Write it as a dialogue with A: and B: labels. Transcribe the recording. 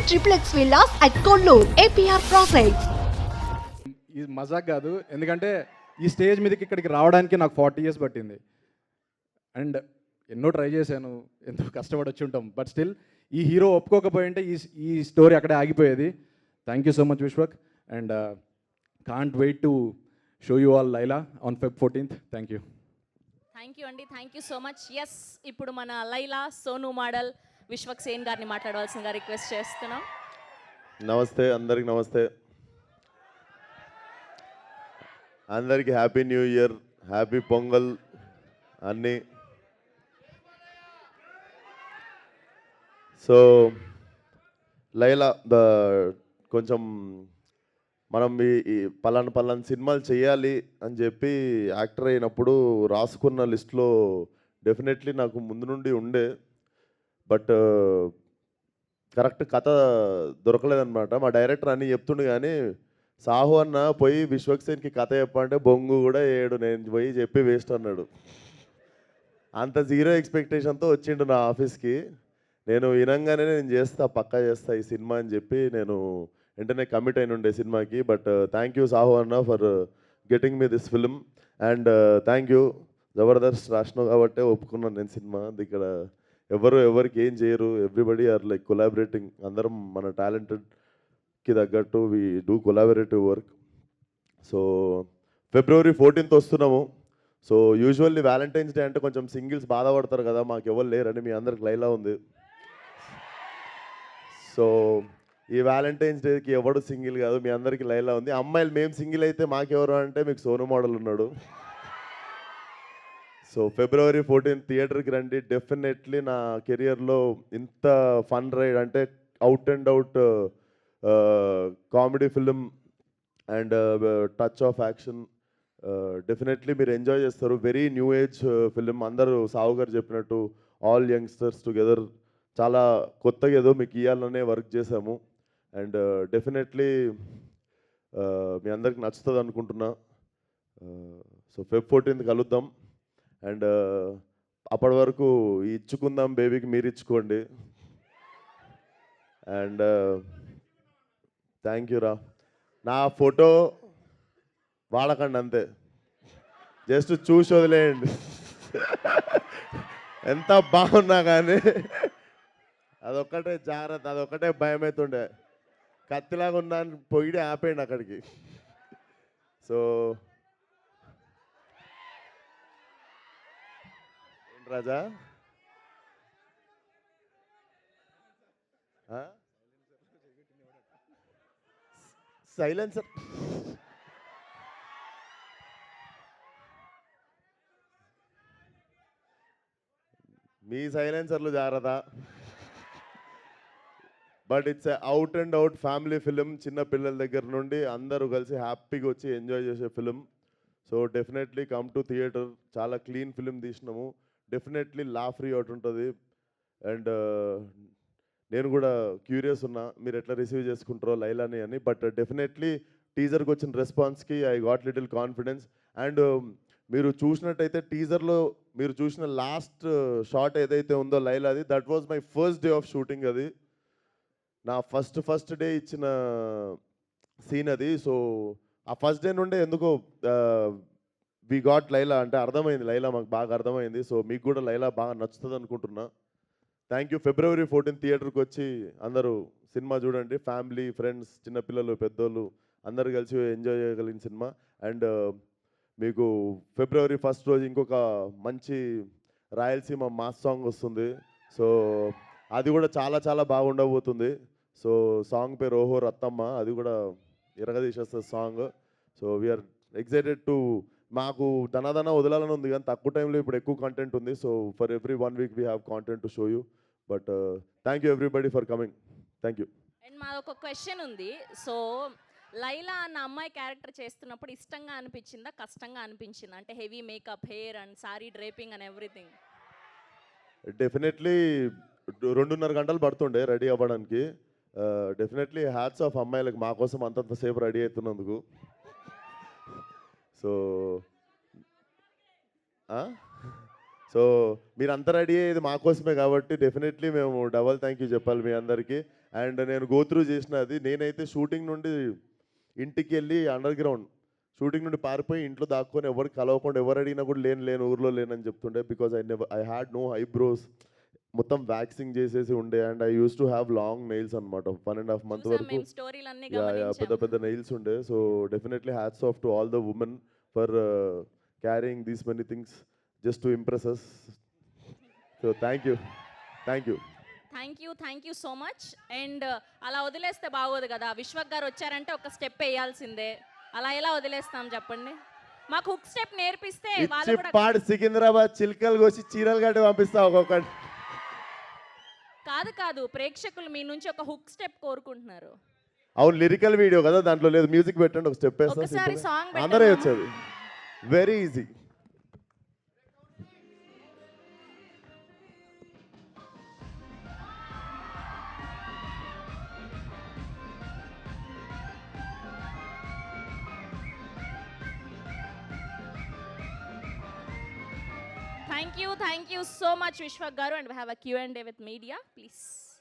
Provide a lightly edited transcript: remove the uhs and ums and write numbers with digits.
A: triplex villas at Kollur, APR Projects.
B: ఇది మజాక్ కాదు, ఎందుకంటే ఈ స్టేజ్ మీదకి ఇక్కడికి రావడానికి నాకు 40 years పట్టింది. అండ్ ఎన్నో ట్రై చేశాను, ఎంతో కష్టపడి వచ్చి ఉంటాం. బట్ స్టిల్ ఈ హీరో ఒప్పుకోకపోయింటే ఈ స్టోరీ అక్కడే ఆగిపోయేది. Thank you so much Vishwak, and can't wait to show you all Laila on Feb 14th. Thank you.
C: Thank you అండి, thank you so much. Yes, ఇప్పుడు మన లైలా సోను మోడల్ విశ్వక్ సేన్ గారిని మాట్లాడవలసిందిగా రిక్వెస్ట్ చేస్తున్నాం.
D: నమస్తే, అందరికి నమస్తే. అందరికి happy new year, happy Pongal అన్నీ. సో లైలా కొంచెం మనం ఈ పలానా సినిమాలు చేయాలి అని చెప్పి యాక్టర్ అయినప్పుడు రాసుకున్న లిస్ట్లో డెఫినెట్లీ నాకు ముందు నుండి ఉండే, బట్ కరెక్ట్ కథ దొరకలేదన్నమాట. మా డైరెక్టర్ అన్నీ చెప్తుండే కానీ సాహు అన్న పోయి విశ్వక్ సేన్కి కథ చెప్పంటే బొంగు కూడా ఏడు, నేను పోయి చెప్పి వేస్ట్ అన్నాడు. అంత జీరో ఎక్స్పెక్టేషన్తో వచ్చిండు నా ఆఫీస్కి. నేను వినంగానే నేను పక్కా చేస్తా ఈ సినిమా అని చెప్పి నేను వెంటనే కమిట్ అయిన ఉండే సినిమాకి. బట్ థ్యాంక్ యూ సాహు అన్న for getting me this film, and thank you జబర్దస్త్ రాసినావు కాబట్టే ఒప్పుకున్నాను నేను సినిమా. ఇక్కడ ఎవరికి ఏం చేయరు, ఎవ్రీబడి ఆర్ లైక్ కొలాబరేటింగ్. అందరం మన టాలెంటెడ్కి తగ్గట్టు we do collaborative work. So February 14th వస్తున్నాము. సో యూజువల్లీ వ్యాలంటైన్స్ డే అంటే కొంచెం సింగిల్స్ బాధపడతారు కదా, మాకు ఎవరు లేరని. మీ అందరికి లైలా ఉంది. సో ఈ వ్యాలంటైన్స్ డేకి ఎవడు సింగిల్ కాదు, మీ అందరికీ లైలా ఉంది. అమ్మాయిలు మేము సింగిల్ అయితే మాకెవరు అంటే మీకు సోను మోడల్ ఉన్నాడు. సో February 14th థియేటర్కి రండి. డెఫినెట్లీ నా కెరియర్లో ఇంత ఫన్ రైడ్ అంటే out and out comedy film and touch of action definitely మీరు ఎంజాయ్ చేస్తారు. Very new age film. అందరూ సావు గారు చెప్పినట్టు ఆల్ యంగ్స్టర్స్ టుగెదర్ చాలా కొత్తగా ఏదో మీకు ఇవ్వాలనే వర్క్ చేశాము. అండ్ డెఫినెట్లీ మీ అందరికి నచ్చుతుంది అనుకుంటున్నా. సో Feb 14th కలుద్దాం. అండ్ అప్పటి వరకు ఇచ్చుకుందాం బేబీకి మీరు ఇచ్చుకోండి. అండ్ థ్యాంక్ యూ రా. నా ఫోటో వాడకండి అంతే, జస్ట్ చూసి వదిలేయండి. ఎంత బాగున్నా కానీ అదొక్కటే జాగ్రత్త, అదొక్కటే భయం అవుతుండే. కత్తిలాగా ఉన్నాను పొయ్యిడే ఆపేయండి అక్కడికి. సో ఏంటి రాజా, సైలెన్సర్ మీ సైలెన్సర్లు జాగ్రత్త. But it's out and out family film. చిన్న పిల్లల దగ్గర నుండి అందరూ కలిసి హ్యాపీగా వచ్చి ఎంజాయ్ చేసే film. So definitely come to theatre. చాలా క్లీన్ ఫిలిం తీసినాము. డెఫినెట్లీ లా ఫ్రీ అవుట్ ఉంటుంది. అండ్ నేను కూడా క్యూరియస్ ఉన్నా మీరు ఎట్లా రిసీవ్ చేసుకుంటారో లైలాని అని. బట్ డెఫినెట్లీ టీజర్కి వచ్చిన రెస్పాన్స్కి I got little confidence. And మీరు చూసినట్టయితే టీజర్లో మీరు చూసిన లాస్ట్ షాట్ ఏదైతే ఉందో లైలాది, that was my first day of shooting. అది నా ఫస్ట్ డే ఇచ్చిన సీన్ అది. సో ఆ ఫస్ట్ డే నుండే ఎందుకో వి గాట్ లైలా అంటే అర్థమైంది, లైలా మాకు బాగా అర్థమైంది. సో మీకు కూడా లైలా బాగా నచ్చుతుంది అనుకుంటున్నా. Thank you. February 14th థియేటర్కి వచ్చి అందరూ సినిమా చూడండి. ఫ్యామిలీ, ఫ్రెండ్స్, చిన్నపిల్లలు, పెద్దోళ్ళు అందరు కలిసి ఎంజాయ్ చేయగలిగిన సినిమా. అండ్ మీకు February 1st రోజు ఇంకొక మంచి రాయలసీమ మాస్ సాంగ్ వస్తుంది. సో అది కూడా చాలా చాలా బాగుండబోతుంది. సో సాంగ్ పేరు ఓహో రత్తమ్మ. అది కూడా ఇరగదీసేస్తుంది song. So we're excited to. మాకు ధనాధన వదలాలని ఉంది కానీ తక్కువ టైంలో ఇప్పుడు ఎక్కువ కంటెంట్ ఉంది. So for every 1 week we have content to show you. But thank you everybody for coming. Thank you.
C: And మాది ఒక క్వశ్చన్ ఉంది. సో లైలా అన్న అమ్మాయి క్యారెక్టర్ చేస్తున్నప్పుడు ఇష్టంగా అనిపించిందా, కష్టంగా అనిపించిందా? అంటే heavy makeup, hair and sorry draping and everything.
D: Definitely 2.5 గంటలు పడుతుండే రెడీ అవ్వడానికి. డెఫినెట్లీ హ్యాట్స్ ఆఫ్ అమ్మాయిలకు మా కోసం అంతంతసేపు రెడీ అవుతున్నందుకు. సో సో మీరంతా రెడీ అయ్యేది మా కోసమే కాబట్టి డెఫినెట్లీ మేము డబల్ థ్యాంక్ యూ చెప్పాలి మీ అందరికీ. అండ్ నేను గో త్రూ చేసినది, నేనైతే షూటింగ్ నుండి ఇంటికి వెళ్ళి అండర్ గ్రౌండ్ షూటింగ్ నుండి పారిపోయి ఇంట్లో దాక్కొని ఎవరు కలవకుండా ఎవరు అడిగినా కూడా లేను ఊర్లో లేనని చెప్తుండే. Because I had no eyebrows, మొత్తం వ్యాక్సింగ్ చేసేసి ఉండే. And I use to have long nails అనమాట, 1.5 months వరకు
C: స్టోరీలన్నీ
D: పెద్ద పెద్ద నెయిల్స్ ఉండే. So definitely hats off to all the women for carrying these many things just to impress us. So thank you.
C: Thank you so much. And అలా వదిలేస్తే బాగోదు కదా, విశ్వక్ గారు వచ్చారంటే ఒక స్టెప్ వేయాల్సిందే. అలా ఎలా వదిలేస్తాం చెప్పండి? మాకు హుక్ స్టెప్ నేర్పిస్తే వాళ్ళు కూడా
D: పాడు సికింద్రాబాద్ చిల్కలు కోసి చీరలు కట్టి పంపిస్తా ఒక్కొక్కటి.
C: కాదు ప్రేక్షకులు మీ నుంచి ఒక హుక్ స్టెప్ కోరుకుంటున్నారు.
D: అవును, లిరికల్ వీడియో కదా, దాంట్లో లేదు, మ్యూజిక్ పెట్టండి, ఒక స్టెప్
C: ఒకసారి
D: వేస్తా,
C: సాంగ్
D: అందరూ వచ్చేది. Very easy.
C: Thank you so much, Vishwak Garu, and we have a Q&A with media, please.